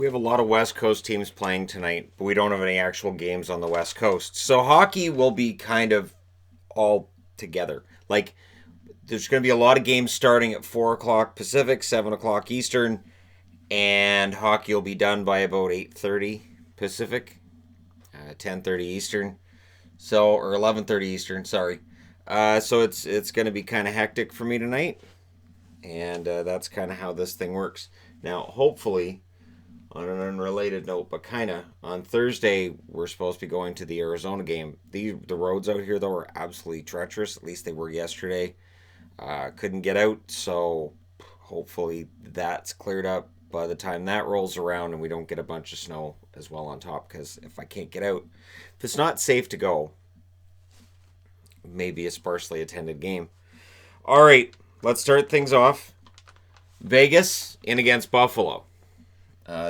We have a lot of West Coast teams playing tonight, but we don't have any actual games on the West Coast. So hockey will be kind of all together. Like, there's going to be a lot of games starting at 4 o'clock Pacific, 7 o'clock Eastern, and hockey will be done by about 8:30 Pacific, 10:30 Eastern, or 11:30 Eastern, sorry. So it's going to be kind of hectic for me tonight, and that's kind of how this thing works. Now, hopefully, on an unrelated note, but kind of, on Thursday, we're supposed to be going to the Arizona game. The roads out here, though, are absolutely treacherous. At least they were yesterday. Couldn't get out, so hopefully that's cleared up by the time that rolls around and we don't get a bunch of snow as well on top, because if I can't get out, if it's not safe to go, maybe a sparsely attended game. All right, let's start things off. Vegas in against Buffalo.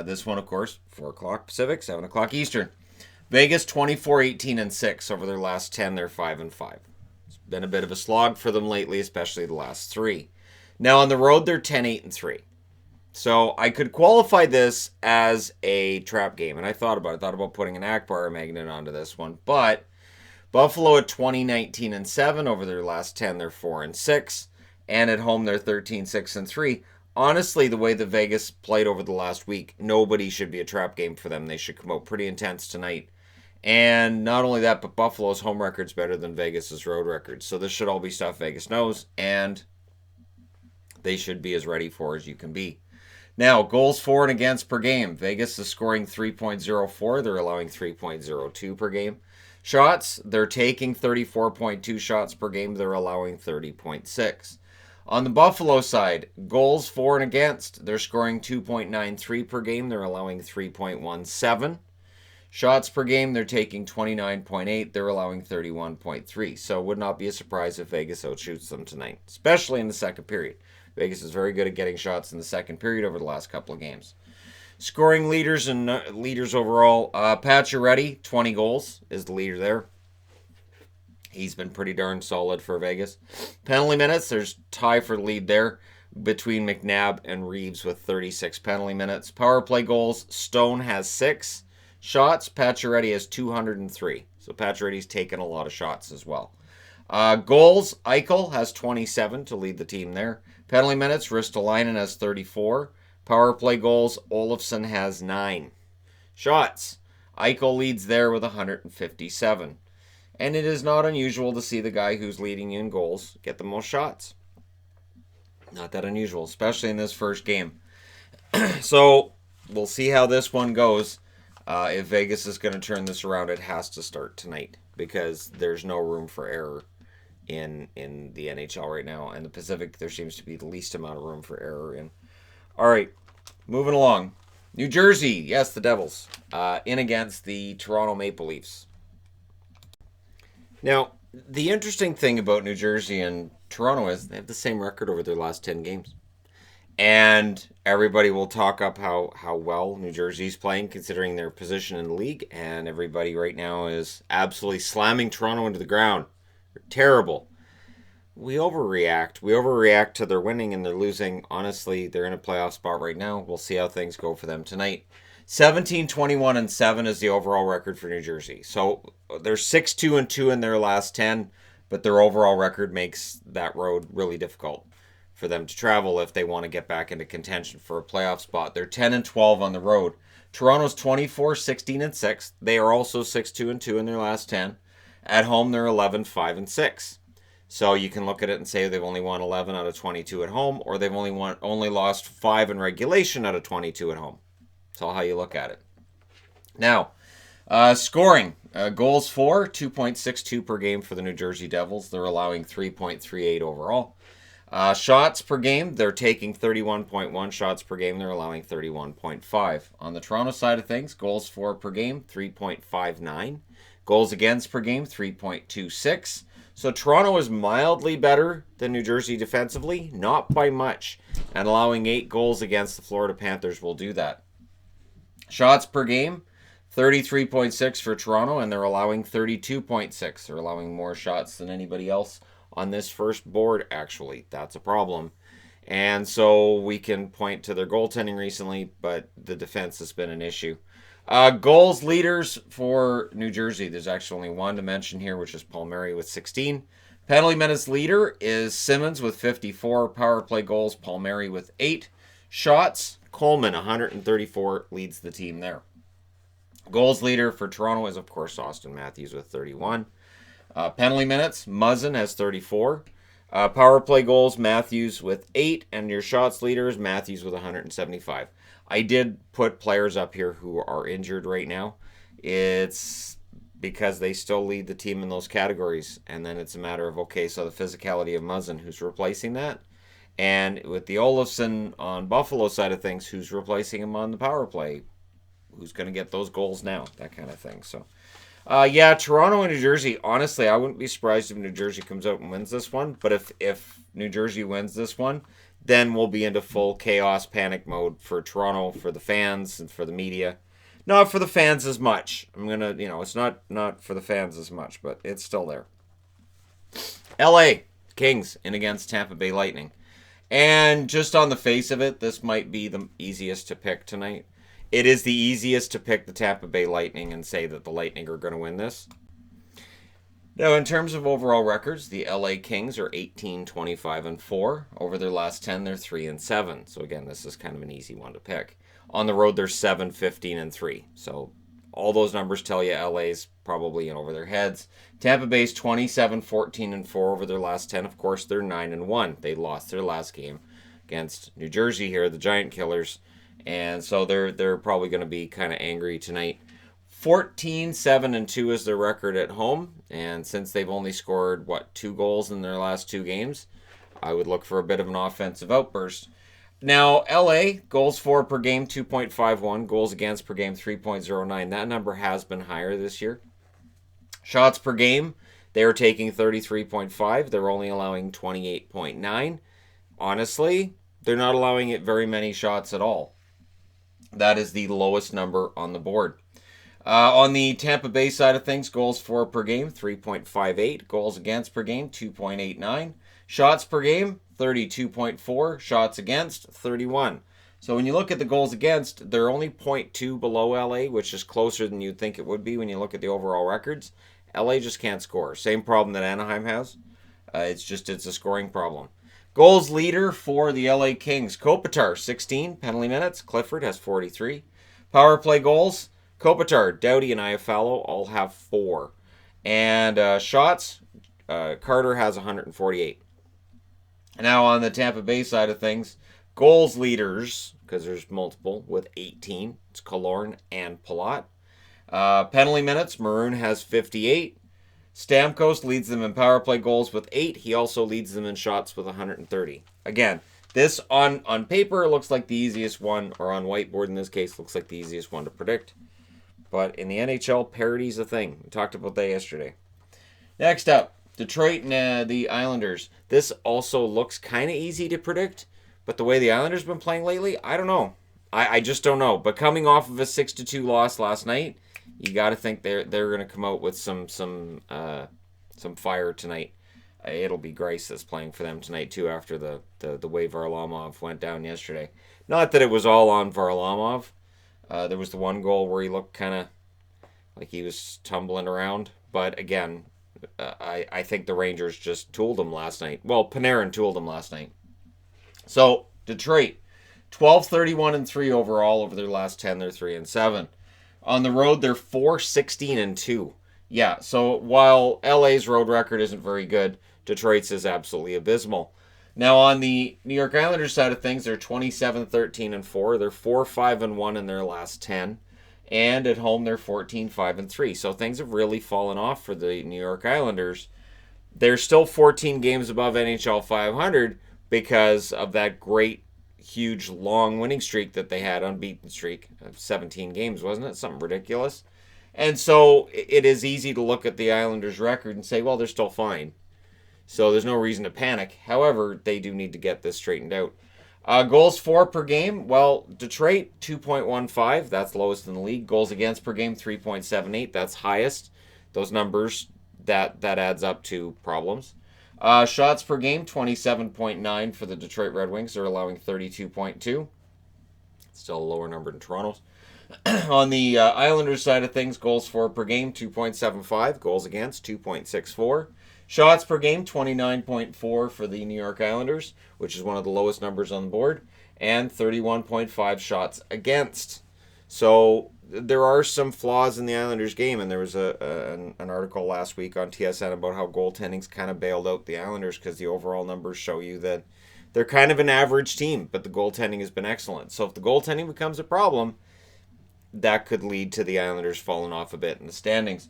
This one, of course, 4 o'clock Pacific, 7 o'clock Eastern. Vegas 24-18-6 over their last 10. They're 5-5. It's been a bit of a slog for them lately, especially the last 3. Now on the road, they're 10-8-3. So I could qualify this as a trap game, and I thought about putting an Akbar magnet onto this one, but Buffalo at 20-19-7 over their last 10. They're 4-6, and at home they're 13-6-3. Honestly, the way the Vegas played over the last week, nobody should be a trap game for them. They should come out pretty intense tonight. And not only that, but Buffalo's home record's better than Vegas's road record. So this should all be stuff Vegas knows, and they should be as ready for as you can be. Now, goals for and against per game. Vegas is scoring 3.04. They're allowing 3.02 per game. Shots, they're taking 34.2 shots per game. They're allowing 30.6. On the Buffalo side, goals for and against, they're scoring 2.93 per game. They're allowing 3.17. Shots per game, they're taking 29.8. They're allowing 31.3. So it would not be a surprise if Vegas outshoots them tonight, especially in the second period. Vegas is very good at getting shots in the second period over the last couple of games. Scoring leaders and leaders overall, Pacioretty, 20 goals, is the leader there. He's been pretty darn solid for Vegas. Penalty minutes, there's tie for the lead there between McNabb and Reeves with 36 penalty minutes. Power play goals, Stone has 6 shots. Pacioretty has 203. So Pacioretty's taken a lot of shots as well. Goals, Eichel has 27 to lead the team there. Penalty minutes, Ristolainen has 34. Power play goals, Olofsson has 9. Shots, Eichel leads there with 157. And it is not unusual to see the guy who's leading you in goals get the most shots. Not that unusual, especially in this first game. So we'll see how this one goes. If Vegas is going to turn this around, it has to start tonight, because there's no room for error in the NHL right now. And the Pacific, there seems to be the least amount of room for error in. All right, moving along. New Jersey, yes, the Devils, in against the Toronto Maple Leafs. Now, the interesting thing about New Jersey and Toronto is they have the same record over their last 10 games. And everybody will talk up how well New Jersey's playing, considering their position in the league. And everybody right now is absolutely slamming Toronto into the ground. They're terrible. We overreact. We overreact to their winning and their losing. Honestly, they're in a playoff spot right now. We'll see how things go for them tonight. 17-21-7 is the overall record for New Jersey. So they're 6-2-2 in their last 10, but their overall record makes that road really difficult for them to travel if they want to get back into contention for a playoff spot. They're 10-12 on the road. Toronto's 24-16-6. They are also 6-2-2 in their last 10. At home, they're 11-5-6. So you can look at it and say they've only won 11 out of 22 at home, or they've only lost 5 in regulation out of 22 at home. That's all how you look at it. Now, scoring. Goals for, 2.62 per game for the New Jersey Devils. They're allowing 3.38 overall. Shots per game, they're taking 31.1 shots per game. They're allowing 31.5. On the Toronto side of things, goals for per game, 3.59. Goals against per game, 3.26. So Toronto is mildly better than New Jersey defensively, not by much. And allowing 8 goals against the Florida Panthers will do that. Shots per game, 33.6 for Toronto, and they're allowing 32.6. They're allowing more shots than anybody else on this first board, actually. That's a problem. And so we can point to their goaltending recently, but the defense has been an issue. Goals leaders for New Jersey. There's actually only one to mention here, which is Palmieri with 16. Penalty minutes leader is Simmons with 54. Power play goals, Palmieri with 8. Shots, Coleman, 134, leads the team there. Goals leader for Toronto is, of course, Austin Matthews with 31. Penalty minutes, Muzzin has 34. Power play goals, Matthews with 8. And your shots leaders, Matthews with 175. I did put players up here who are injured right now. It's because they still lead the team in those categories. And then it's a matter of, okay, so the physicality of Muzzin, who's replacing that? And with the Olofsson on Buffalo side of things, who's replacing him on the power play? Who's going to get those goals now? That kind of thing. So, Toronto and New Jersey, honestly, I wouldn't be surprised if New Jersey comes out and wins this one. But if New Jersey wins this one, then we'll be into full chaos panic mode for Toronto, for the fans, and for the media. Not for the fans as much. I'm going to, it's not for the fans as much, but it's still there. LA Kings in against Tampa Bay Lightning. And just on the face of it, this might be the easiest to pick tonight. It is the easiest to pick the Tampa Bay Lightning and say that the Lightning are going to win this. Now, in terms of overall records, the LA Kings are 18-25-4. Over their last 10, they're 3-7. So again, this is kind of an easy one to pick. On the road, they're 7-15-3. So all those numbers tell you LA's probably in over their heads. Tampa Bay's 27-14-4 over their last 10. Of course, they're 9-1. They lost their last game against New Jersey here, the Giant Killers. And so they're probably going to be kind of angry tonight. 14-7-2 is their record at home. And since they've only scored, 2 goals in their last 2 games, I would look for a bit of an offensive outburst. Now, LA, goals for per game, 2.51. Goals against per game, 3.09. That number has been higher this year. Shots per game, they are taking 33.5. They're only allowing 28.9. Honestly, they're not allowing it very many shots at all. That is the lowest number on the board. On the Tampa Bay side of things, goals for per game, 3.58. Goals against per game, 2.89. Shots per game, 32.4. Shots against, 31. So when you look at the goals against, they're only 0.2 below LA, which is closer than you'd think it would be when you look at the overall records. LA just can't score. Same problem that Anaheim has. It's a scoring problem. Goals leader for the LA Kings, Kopitar, 16 penalty minutes. Clifford has 43. Power play goals, Kopitar, Doughty, and Iafallo all have 4. And shots, Carter has 148. Now on the Tampa Bay side of things, goals leaders, because there's multiple, with 18. It's Killorn and Palat. Penalty minutes, Maroon has 58. Stamkos leads them in power play goals with 8. He also leads them in shots with 130. Again, this on paper looks like the easiest one, or on whiteboard in this case, looks like the easiest one to predict. But in the NHL, parity's a thing. We talked about that yesterday. Next up, Detroit and the Islanders. This also looks kind of easy to predict, but the way the Islanders have been playing lately, I don't know. I just don't know. But coming off of a 6-2 loss last night, you got to think they're going to come out with some fire tonight. It'll be Grice that's playing for them tonight too after the way Varlamov went down yesterday. Not that it was all on Varlamov. There was the one goal where he looked kind of like he was tumbling around. But again, I think the Rangers just tooled him last night. Well, Panarin tooled him last night. So Detroit, 12-31-3 overall over their last 10. They're 3-7. On the road, they're 4-16-2. Yeah, so while LA's road record isn't very good, Detroit's is absolutely abysmal. Now on the New York Islanders side of things, they're 27-13-4. They're 4-5-1 in their last 10. And at home, they're 14-5-3. So things have really fallen off for the New York Islanders. They're still 14 games above NHL 500 because of that great, huge, long winning streak that they had, unbeaten streak of 17 games, wasn't it? Something ridiculous. And so it is easy to look at the Islanders' record and say, well, they're still fine. So there's no reason to panic. However, they do need to get this straightened out. Goals for per game, well, Detroit, 2.15. That's lowest in the league. Goals against per game, 3.78. That's highest. Those numbers, that adds up to problems. Shots per game, 27.9 for the Detroit Red Wings. They're allowing 32.2. Still a lower number than Toronto's. On the Islanders side of things, goals for per game, 2.75. Goals against, 2.64. Shots per game, 29.4 for the New York Islanders, which is one of the lowest numbers on the board, and 31.5 shots against. So there are some flaws in the Islanders game, and there was an article last week on TSN about how goaltending's kind of bailed out the Islanders because the overall numbers show you that they're kind of an average team, but the goaltending has been excellent. So if the goaltending becomes a problem, that could lead to the Islanders falling off a bit in the standings.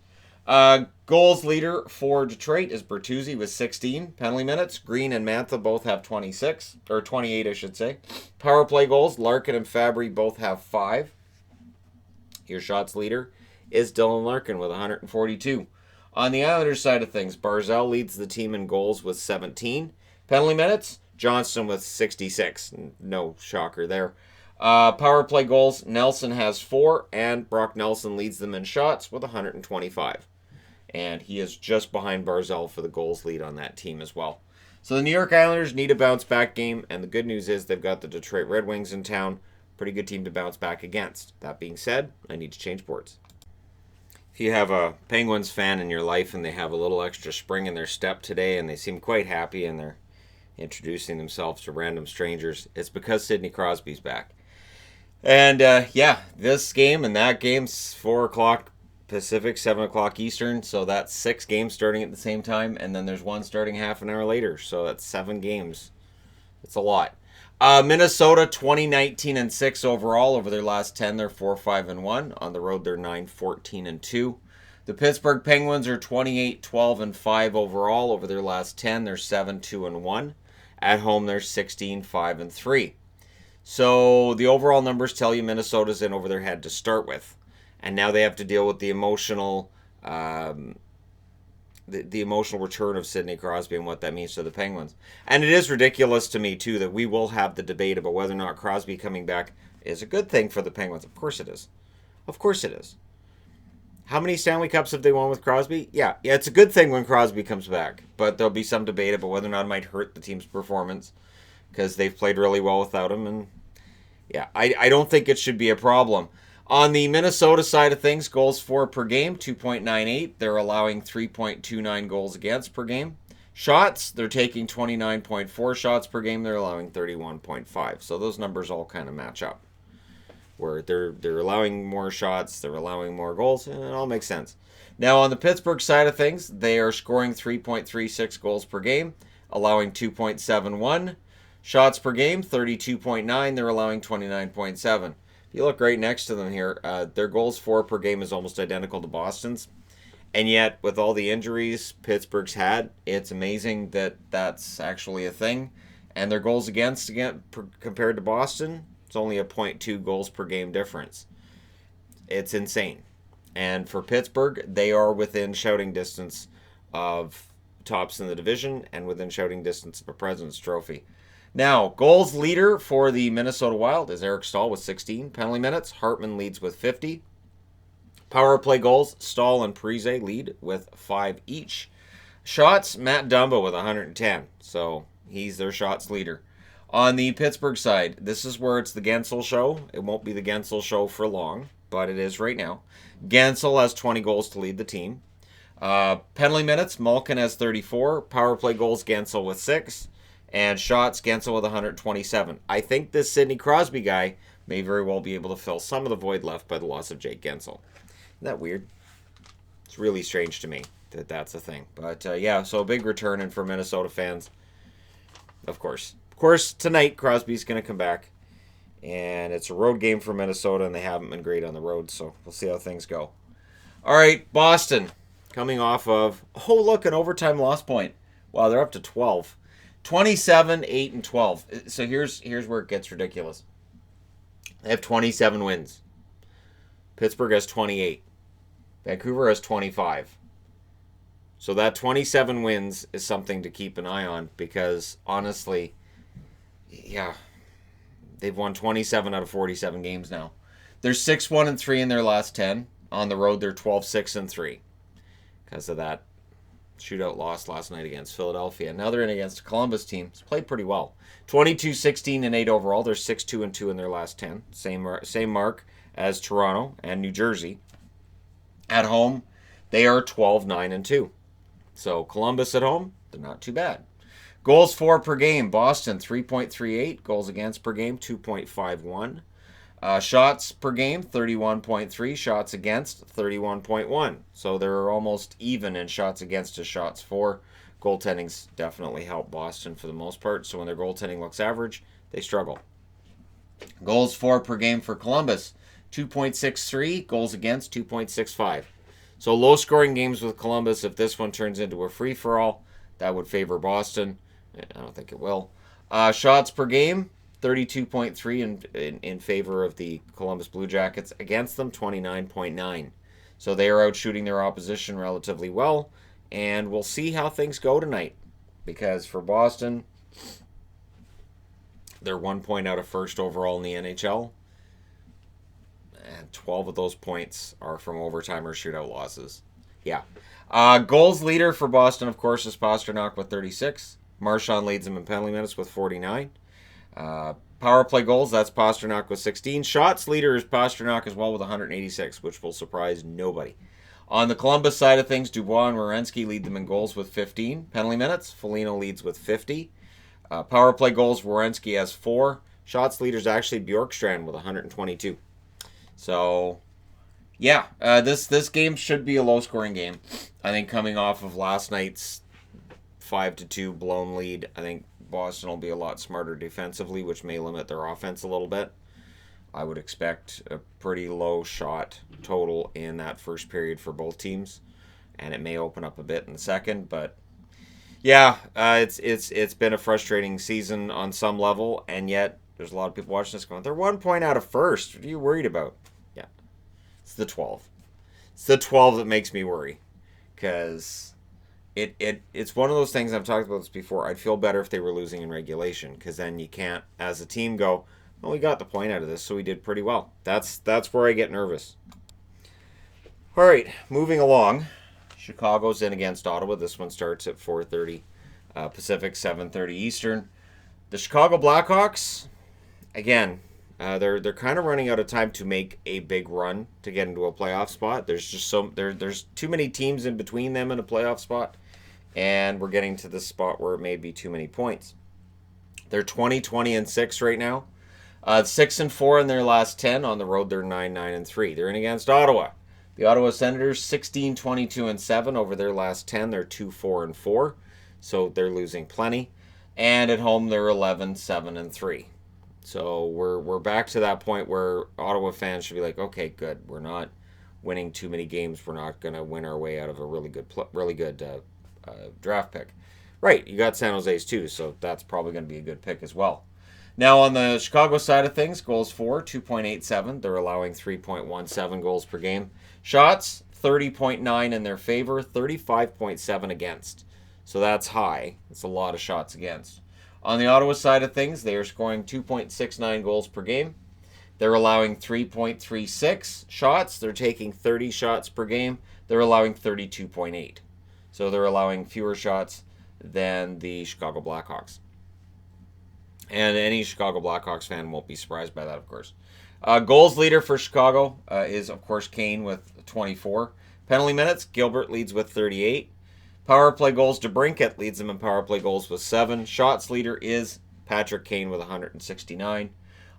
Goals leader for Detroit is Bertuzzi with 16 penalty minutes. Green and Mantha both have 26, or 28, I should say. Power play goals, Larkin and Fabry both have 5. Your shots leader is Dylan Larkin with 142. On the Islanders side of things, Barzal leads the team in goals with 17. Penalty minutes, Johnston with 66. No shocker there. Power play goals, Nelson has 4, and Brock Nelson leads them in shots with 125. And he is just behind Barzal for the goals lead on that team as well. So the New York Islanders need a bounce-back game, and the good news is they've got the Detroit Red Wings in town. Pretty good team to bounce back against. That being said, I need to change boards. If you have a Penguins fan in your life and they have a little extra spring in their step today and they seem quite happy and they're introducing themselves to random strangers, it's because Sidney Crosby's back. And this game and that game's 4 o'clock Pacific, 7 o'clock Eastern, so that's 6 games starting at the same time, and then there's one starting half an hour later, so that's 7 games. It's a lot. Minnesota 20-19-6 overall. Over their last 10, they're 4-5-1. On the road, they're 9-14-2. The Pittsburgh Penguins are 28-12-5 overall. Over their last 10, they're 7-2-1. At home, they're 16-5-3. So the overall numbers tell you Minnesota's in over their head to start with, and now they have to deal with the emotional return of Sidney Crosby and what that means to the Penguins. And it is ridiculous to me, too, that we will have the debate about whether or not Crosby coming back is a good thing for the Penguins. Of course it is. Of course it is. How many Stanley Cups have they won with Crosby? Yeah, it's a good thing when Crosby comes back. But there'll be some debate about whether or not it might hurt the team's performance because they've played really well without him. And yeah, I don't think it should be a problem. On the Minnesota side of things, goals for per game, 2.98. They're allowing 3.29 goals against per game. Shots, they're taking 29.4 shots per game. They're allowing 31.5. So those numbers all kind of match up. Where they're allowing more shots, they're allowing more goals, and it all makes sense. Now on the Pittsburgh side of things, they are scoring 3.36 goals per game, allowing 2.71. Shots per game, 32.9. They're allowing 29.7. You look right next to them here. Their goals for per game is almost identical to Boston's. And yet, with all the injuries Pittsburgh's had, it's amazing that that's actually a thing. And their goals against, again, compared to Boston, it's only a 0.2 goals per game difference. It's insane. And for Pittsburgh, they are within shouting distance of tops in the division and within shouting distance of a President's Trophy. Now, goals leader for the Minnesota Wild is Eric Staal with 16 penalty minutes. Hartman leads with 50. Power play goals, Staal and Parise lead with 5 each. Shots, Matt Dumba with 110. So he's their shots leader. On the Pittsburgh side, this is where it's the Gensel show. It won't be the Gensel show for long, but it is right now. Gensel has 20 goals to lead the team. Penalty minutes, Malkin has 34. Power play goals, Gensel with 6. And shots, Gensel with 127. I think this Sidney Crosby guy may very well be able to fill some of the void left by the loss of Jake Gensel. Isn't that weird? It's really strange to me that that's a thing. But so a big return in for Minnesota fans. Of course, tonight Crosby's going to come back. And it's a road game for Minnesota, and they haven't been great on the road. So we'll see how things go. All right, Boston coming off of, an overtime loss point. Wow, they're up to 12. 27, 8, and 12. So here's where it gets ridiculous. They have 27 wins. Pittsburgh has 28. Vancouver has 25. So that 27 wins is something to keep an eye on because, honestly, they've won 27 out of 47 games now. They're 6-1-3 in their last 10. On the road, they're 12-6-3 because of that Shootout loss last night against Philadelphia. Now they're in against a Columbus team. It's played pretty well. 22-16-8 overall. They're 6-2-2 in their last 10. Same mark as Toronto and New Jersey. At home, they are 12-9-2. So Columbus at home, they're not too bad. Goals for per game. Boston 3.38. Goals against per game 2.51. Shots per game, 31.3. Shots against, 31.1. So they're almost even in shots against to shots for. Goaltending's definitely helped Boston for the most part. So when their goaltending looks average, they struggle. Goals for per game for Columbus, 2.63. Goals against, 2.65. So low-scoring games with Columbus. If this one turns into a free-for-all, that would favor Boston. I don't think it will. Shots per game, 32.3 in favor of the Columbus Blue Jackets. Against them, 29.9. So they are out shooting their opposition relatively well. And we'll see how things go tonight. Because for Boston, they're 1 point out of first overall in the NHL. And 12 of those points are from overtime or shootout losses. Yeah. Goals leader for Boston, of course, is Pastrnak with 36. Marchand leads them in penalty minutes with 49. Power play goals, that's Pastrnak with 16. Shots leader is Pastrnak as well with 186, which will surprise nobody. On the Columbus side of things, Dubois and Werenski lead them in goals with 15. Penalty minutes, Foligno leads with 50. Power play goals, Werenski has 4. Shots leader is actually Bjorkstrand with 122. So, yeah, this game should be a low-scoring game. I think coming off of last night's 5-2 blown lead, I think Boston will be a lot smarter defensively, which may limit their offense a little bit. I would expect a pretty low shot total in that first period for both teams, and it may open up a bit in the second. But yeah, it's been a frustrating season on some level, and yet there's a lot of people watching this going, they're 1 point out of first. What are you worried about? Yeah, it's the 12. It's the 12 that makes me worry, because it's one of those things, I've talked about this before. I'd feel better if they were losing in regulation, because then you can't, as a team, go, well, we got the point out of this, so we did pretty well. That's where I get nervous. All right, moving along. Chicago's in against Ottawa. This one starts at 4:30 Pacific, 7:30 Eastern. The Chicago Blackhawks, again, they're kind of running out of time to make a big run to get into a playoff spot. There's just there's too many teams in between them and a playoff spot, and we're getting to this spot where it may be too many points. They're 20-20-6 right now. 6-4 in their last 10. On the road, they're 9-9-3. They're in against Ottawa. The Ottawa Senators 16-22-7 over their last 10. They're 2-4-4, so they're losing plenty. And at home, they're 11-7-3. So we're back to that point where Ottawa fans should be like, okay, good. We're not winning too many games. We're not going to win our way out of a really good draft pick. Right, you got San Jose's too, so that's probably going to be a good pick as well. Now on the Chicago side of things, goals for 2.87. They're allowing 3.17 goals per game. Shots 30.9 in their favor, 35.7 against. So that's high. It's a lot of shots against. On the Ottawa side of things, they are scoring 2.69 goals per game. They're allowing 3.36 shots. They're taking 30 shots per game. They're allowing 32.8. So they're allowing fewer shots than the Chicago Blackhawks. And any Chicago Blackhawks fan won't be surprised by that, of course. Goals leader for Chicago is, of course, Kane with 24. Penalty minutes, Gilbert leads with 38. Power play goals, DeBrincat leads them in power play goals with 7. Shots leader is Patrick Kane with 169.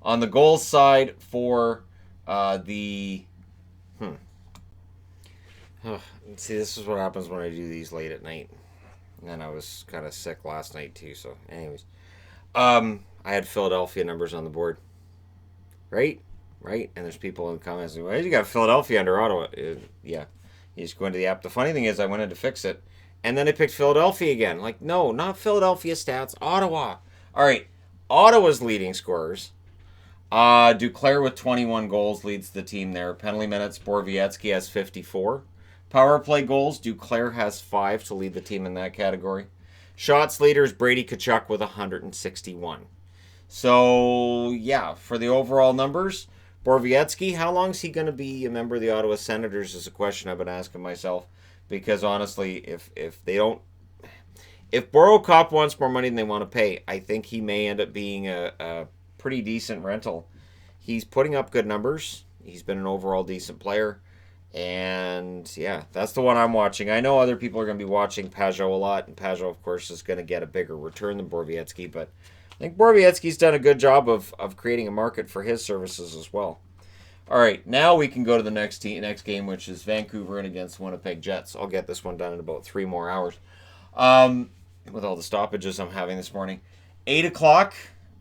On the goals side for See, this is what happens when I do these late at night. And I was kind of sick last night too, so anyways. I had Philadelphia numbers on the board. Right? And there's people in the comments saying, well, you got Philadelphia under Ottawa. Yeah. You just go into the app. The funny thing is I went in to fix it, and then I picked Philadelphia again. Like, no, not Philadelphia stats. Ottawa. All right. Ottawa's leading scorers. Duclair with 21 goals leads the team there. Penalty minutes, Borowiecki has 54. Power play goals, Duclair has 5 to lead the team in that category. Shots leaders, Brady Tkachuk with 161. So, yeah, for the overall numbers, Borowiecki, how long is he going to be a member of the Ottawa Senators is a question I've been asking myself. because honestly, if they don't, if Borokop wants more money than they want to pay, I think he may end up being a pretty decent rental. He's putting up good numbers. He's been an overall decent player. And yeah, that's the one I'm watching. I know other people are going to be watching Pajot a lot, and Pajot, of course, is going to get a bigger return than Borowiecki, but I think Borowiecki's done a good job of creating a market for his services as well. All right, now we can go to the next game, which is Vancouver and against Winnipeg Jets. I'll get this one done in about 3 more hours with all the stoppages I'm having this morning. 8 o'clock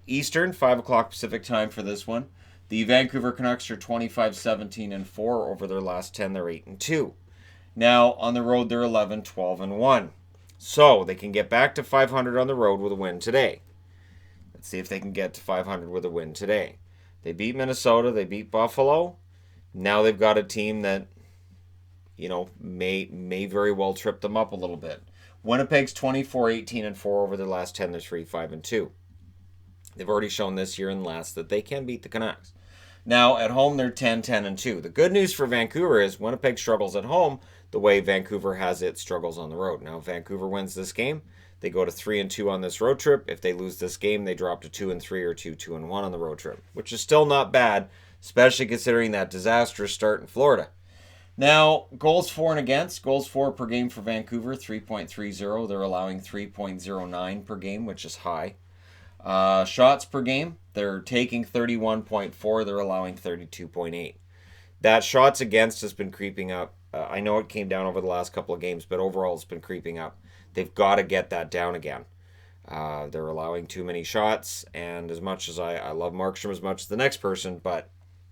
Eastern, 5 o'clock Pacific time for this one. The Vancouver Canucks are 25-17-4 over their last 10. They're 8-2. Now, on the road, they're 11-12-1. So, they can get back to 500 on the road with a win today. Let's see if they can get to 500 with a win today. They beat Minnesota. They beat Buffalo. Now they've got a team that, may very well trip them up a little bit. Winnipeg's 24-18-4 over their last 10. They're 3-5-2. They've already shown this year and last that they can beat the Canucks. Now, at home, they're 10-10-2. The good news for Vancouver is Winnipeg struggles at home the way Vancouver has its struggles on the road. Now, if Vancouver wins this game, they go to 3-2 on this road trip. If they lose this game, they drop to 2-3 or 2-1 on the road trip, which is still not bad, especially considering that disastrous start in Florida. Now, goals for and against. Goals for per game for Vancouver, 3.30. They're allowing 3.09 per game, which is high. Shots per game, they're taking 31.4. They're allowing 32.8. That shots against has been creeping up. I know it came down over the last couple of games, but overall it's been creeping up. They've got to get that down again. They're allowing too many shots, and as much as I love Markstrom as much as the next person, but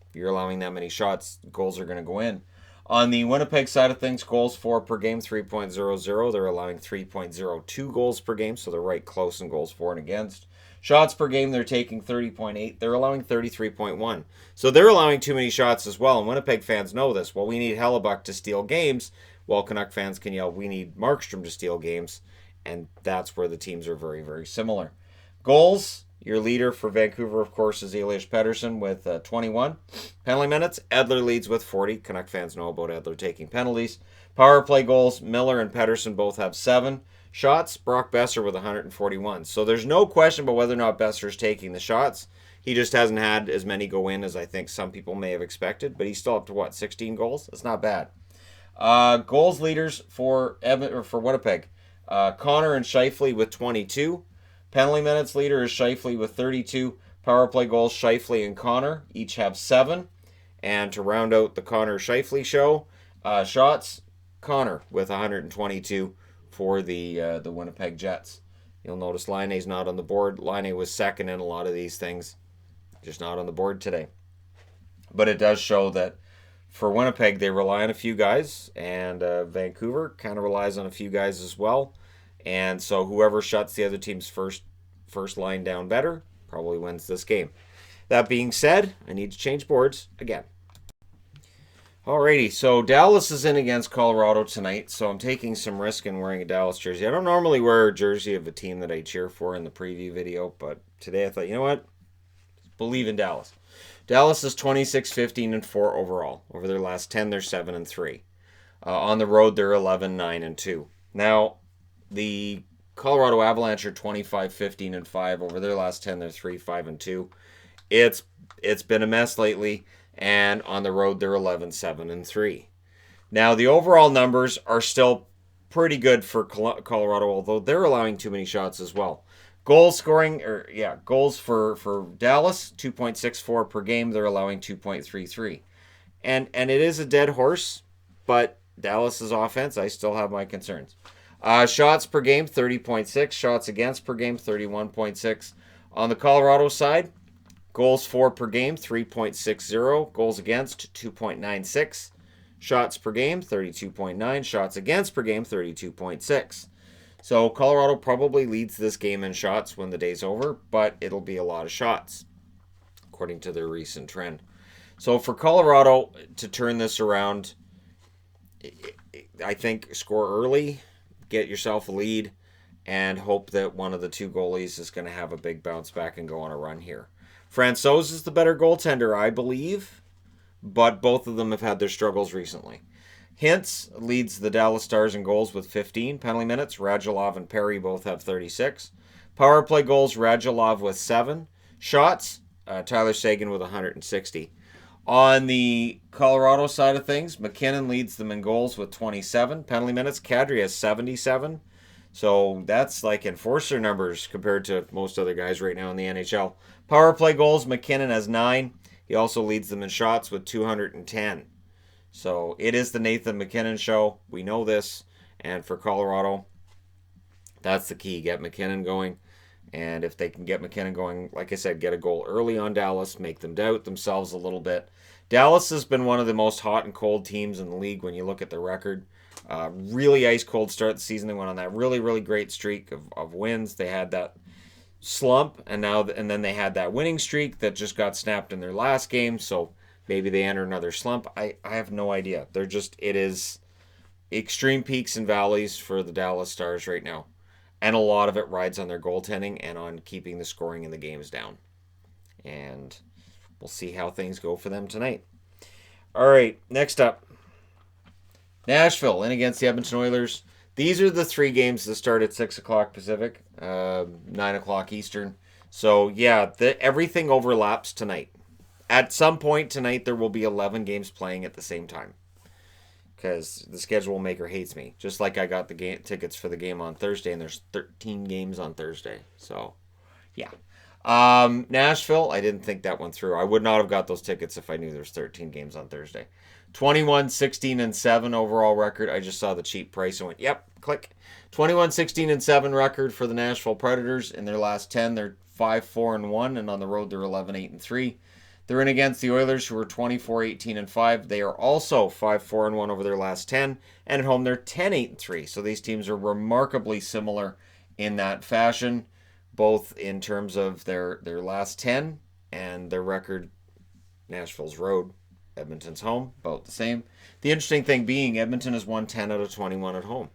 if you're allowing that many shots, goals are going to go in. On the Winnipeg side of things, goals for per game, 3.00. They're allowing 3.02 goals per game, so they're right close in goals for and against. Shots per game, they're taking 30.8. They're allowing 33.1. So they're allowing too many shots as well, and Winnipeg fans know this. Well, we need Hellebuck to steal games. Well, Canuck fans can yell, we need Markstrom to steal games, and that's where the teams are very, very similar. Goals, your leader for Vancouver, of course, is Elias Pettersson with 21. Penalty minutes, Edler leads with 40. Canuck fans know about Edler taking penalties. Power play goals, Miller and Pettersson both have 7. Shots, Brock Besser with 141. So there's no question about whether or not Besser's taking the shots. He just hasn't had as many go in as I think some people may have expected, but he's still up to 16 goals? That's not bad. Goals leaders for Winnipeg. Connor and Scheifele with 22. Penalty minutes leader is Scheifele with 32. Power play goals, Scheifele and Connor each have 7. And to round out the Connor Scheifele show, shots, Connor with 122 for the Winnipeg Jets. You'll notice Laine's not on the board. Laine was second in a lot of these things, just not on the board today. But it does show that for Winnipeg, they rely on a few guys, and Vancouver kind of relies on a few guys as well. And so whoever shuts the other team's first line down better probably wins this game. That being said, I need to change boards again. Alrighty, so Dallas is in against Colorado tonight, so I'm taking some risk in wearing a Dallas jersey. I don't normally wear a jersey of a team that I cheer for in the preview video, but today I thought, you know what? Believe in Dallas. Dallas is 26-15-4 overall. Over their last 10, they're 7-3. On the road, they're 11-9-2. Now, the Colorado Avalanche are 25-15-5. Over their last 10, they're 3-5-2. It's been a mess lately. And on the road, they're 11-7-3. Now, the overall numbers are still pretty good for Colorado, although they're allowing too many shots as well. Goals for Dallas, 2.64 per game. They're allowing 2.33. And it is a dead horse, but Dallas's offense, I still have my concerns. Shots per game, 30.6. Shots against per game, 31.6. On the Colorado side, goals for per game, 3.60. Goals against, 2.96. Shots per game, 32.9. Shots against per game, 32.6. So Colorado probably leads this game in shots when the day's over, but it'll be a lot of shots, according to their recent trend. So for Colorado to turn this around, I think score early, get yourself a lead, and hope that one of the two goalies is going to have a big bounce back and go on a run here. Francouz is the better goaltender, I believe, but both of them have had their struggles recently. Hintz leads the Dallas Stars in goals with 15 penalty minutes. Radulov and Perry both have 36. Power play goals, Radulov with 7. Shots, Tyler Seguin with 160. On the Colorado side of things, McKinnon leads them in goals with 27. Penalty minutes, Kadri has 77. So that's like enforcer numbers compared to most other guys right now in the NHL. Power play goals, McKinnon has 9. He also leads them in shots with 210. So it is the Nathan McKinnon show. We know this. And for Colorado, that's the key. Get McKinnon going. And if they can get McKinnon going, like I said, get a goal early on Dallas, make them doubt themselves a little bit. Dallas has been one of the most hot and cold teams in the league when you look at their record. Really ice cold start of the season. They went on that really, really great streak of wins. They had that slump, and then they had that winning streak that just got snapped in their last game. So maybe they enter another slump. I have no idea. It is extreme peaks and valleys for the Dallas Stars right now. And a lot of it rides on their goaltending and on keeping the scoring in the games down. And we'll see how things go for them tonight. All right, next up. Nashville in against the Edmonton Oilers. These are the 3 games that start at 6 o'clock Pacific, 9 o'clock Eastern. So, yeah, everything overlaps tonight. At some point tonight, there will be 11 games playing at the same time. Because the schedule maker hates me. Just like I got the tickets for the game on Thursday, and there's 13 games on Thursday. So, yeah. Nashville, I didn't think that one through. I would not have got those tickets if I knew there's 13 games on Thursday. 21-16-7 overall record. I just saw the cheap price and went, yep, click. 21-16-7 record for the Nashville Predators. In their last 10, they're 5-4-1, and on the road they're 11-8-3. They're in against the Oilers, who are 24-18-5. They are also 5-4-1 over their last 10. And at home, they're 10-8-3. So these teams are remarkably similar in that fashion, both in terms of their last 10 and their record. Nashville's road, Edmonton's home, about the same. The interesting thing being, Edmonton has won 10 out of 21 at home.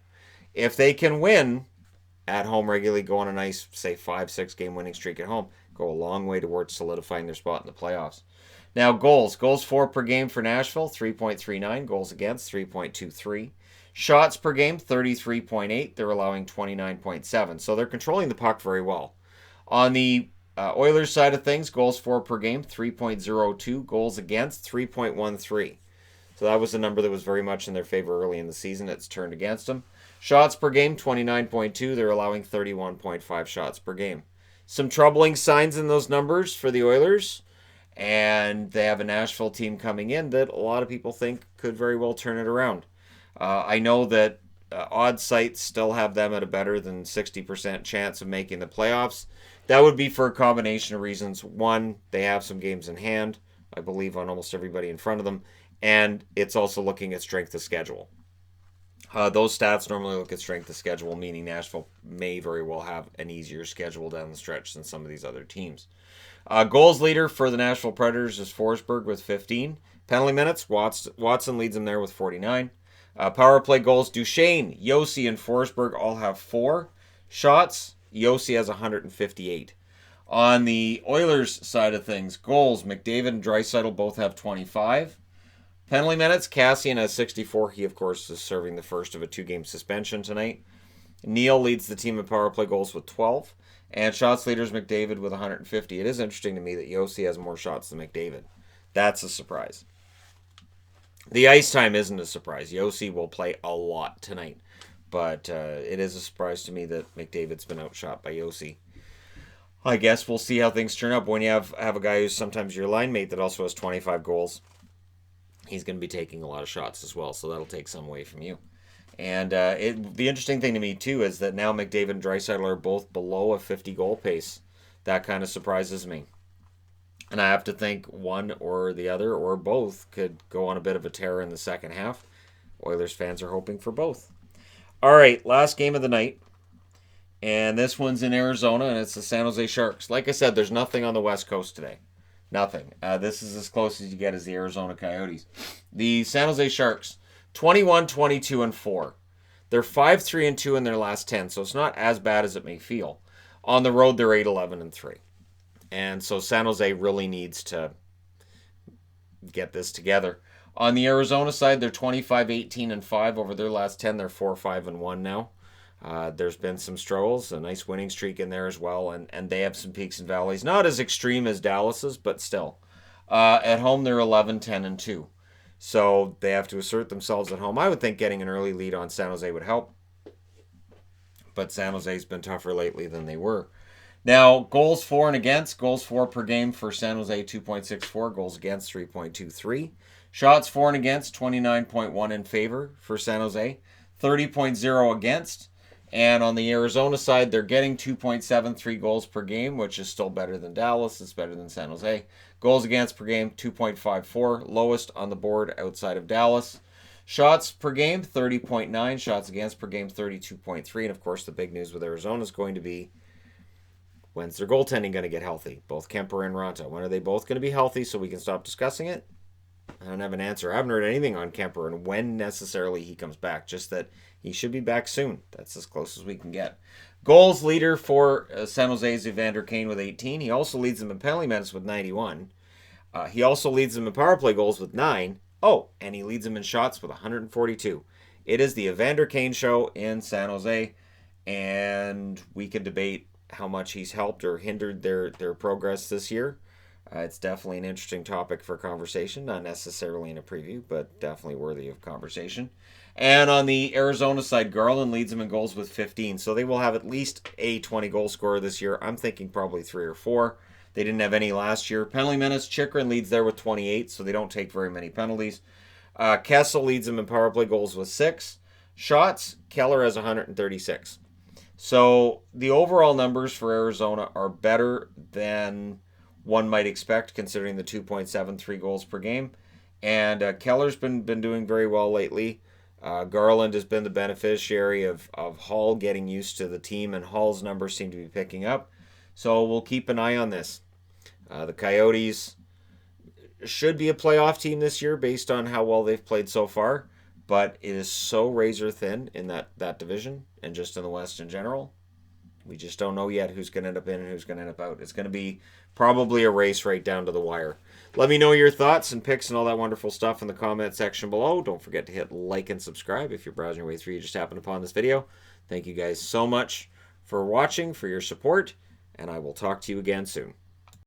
If they can win at home regularly, go on a nice, say, 5-6 game winning streak at home, go a long way towards solidifying their spot in the playoffs. Now, goals for per game for Nashville, 3.39. Goals against, 3.23. Shots per game, 33.8. They're allowing 29.7. So they're controlling the puck very well. On the Oilers side of things, goals for per game, 3.02. Goals against, 3.13. So that was a number that was very much in their favor early in the season. It's turned against them. Shots per game, 29.2. They're allowing 31.5 shots per game. Some troubling signs in those numbers for the Oilers. And they have a Nashville team coming in that a lot of people think could very well turn it around. I know that odd sites still have them at a better than 60% chance of making the playoffs. That would be for a combination of reasons. One, they have some games in hand, I believe, on almost everybody in front of them. And it's also looking at strength of schedule. Those stats normally look at strength of schedule, meaning Nashville may very well have an easier schedule down the stretch than some of these other teams. Goals leader for the Nashville Predators is Forsberg with 15. Penalty minutes, Watson leads them there with 49. Power play goals, Duchesne, Yossi, and Forsberg all have 4. Shots, Yossi has 158. On the Oilers side of things, goals, McDavid and Draisaitl both have 25. Penalty minutes, Cassian has 64. He, of course, is serving the first of a 2-game suspension tonight. Neal leads the team in power play goals with 12. And shots leaders, McDavid with 150. It is interesting to me that Yossi has more shots than McDavid. That's a surprise. The ice time isn't a surprise. Yossi will play a lot tonight. But it is a surprise to me that McDavid's been outshot by Yossi. I guess we'll see how things turn up when you have a guy who's sometimes your line mate that also has 25 goals. He's going to be taking a lot of shots as well, so that'll take some away from you. And the interesting thing to me, too, is that now McDavid and Draisaitl are both below a 50-goal pace. That kind of surprises me. And I have to think one or the other or both could go on a bit of a tear in the second half. Oilers fans are hoping for both. All right, last game of the night. And this one's in Arizona, and it's the San Jose Sharks. Like I said, there's nothing on the West Coast today. Nothing. This is as close as you get as the Arizona Coyotes. The San Jose Sharks, 21-22-4. They're 5-3-2 in their last 10, so it's not as bad as it may feel. On the road, they're 8-11-3. And so San Jose really needs to get this together. On the Arizona side, they're 25-18-5 over their last 10. They're 4-5-1 now. There's been some struggles, a nice winning streak in there as well, and they have some peaks and valleys. Not as extreme as Dallas's, but still. At home, they're 11-10-2. So they have to assert themselves at home. I would think getting an early lead on San Jose would help. But San Jose's been tougher lately than they were. Now, goals for and against. Goals for per game for San Jose, 2.64. Goals against, 3.23. Shots for and against, 29.1 in favor for San Jose. 30.0 against. And on the Arizona side, they're getting 2.73 goals per game, which is still better than Dallas. It's better than San Jose. Goals against per game, 2.54. Lowest on the board outside of Dallas. Shots per game, 30.9. Shots against per game, 32.3. And, of course, the big news with Arizona is going to be, when's their goaltending going to get healthy? Both Kemper and Ronta. When are they both going to be healthy so we can stop discussing it? I don't have an answer. I haven't heard anything on Kemper and when necessarily he comes back. Just that he should be back soon. That's as close as we can get. Goals leader for San Jose's Evander Kane with 18. He also leads them in penalty minutes with 91. He also leads them in power play goals with 9. Oh, and he leads them in shots with 142. It is the Evander Kane show in San Jose, and we could debate how much he's helped or hindered their progress this year. It's definitely an interesting topic for conversation, not necessarily in a preview, but definitely worthy of conversation. And on the Arizona side, Garland leads them in goals with 15, so they will have at least a 20-goal scorer this year. I'm thinking probably 3 or 4. They didn't have any last year. Penalty minutes, Chychrun leads there with 28, so they don't take very many penalties. Kessel leads them in power play goals with 6. Shots, Keller has 136. So the overall numbers for Arizona are better than one might expect, considering the 2.73 goals per game. And Keller's been doing very well lately. Garland has been the beneficiary of Hall getting used to the team, and Hall's numbers seem to be picking up. So we'll keep an eye on this. The Coyotes should be a playoff team this year based on how well they've played so far, but it is so razor thin in that division and just in the West in general. We just don't know yet who's going to end up in and who's going to end up out. It's going to be probably a race right down to the wire. Let me know your thoughts and picks and all that wonderful stuff in the comment section below. Don't forget to hit like and subscribe if you're browsing your way through. You just happened upon this video. Thank you guys so much for watching, for your support, and I will talk to you again soon.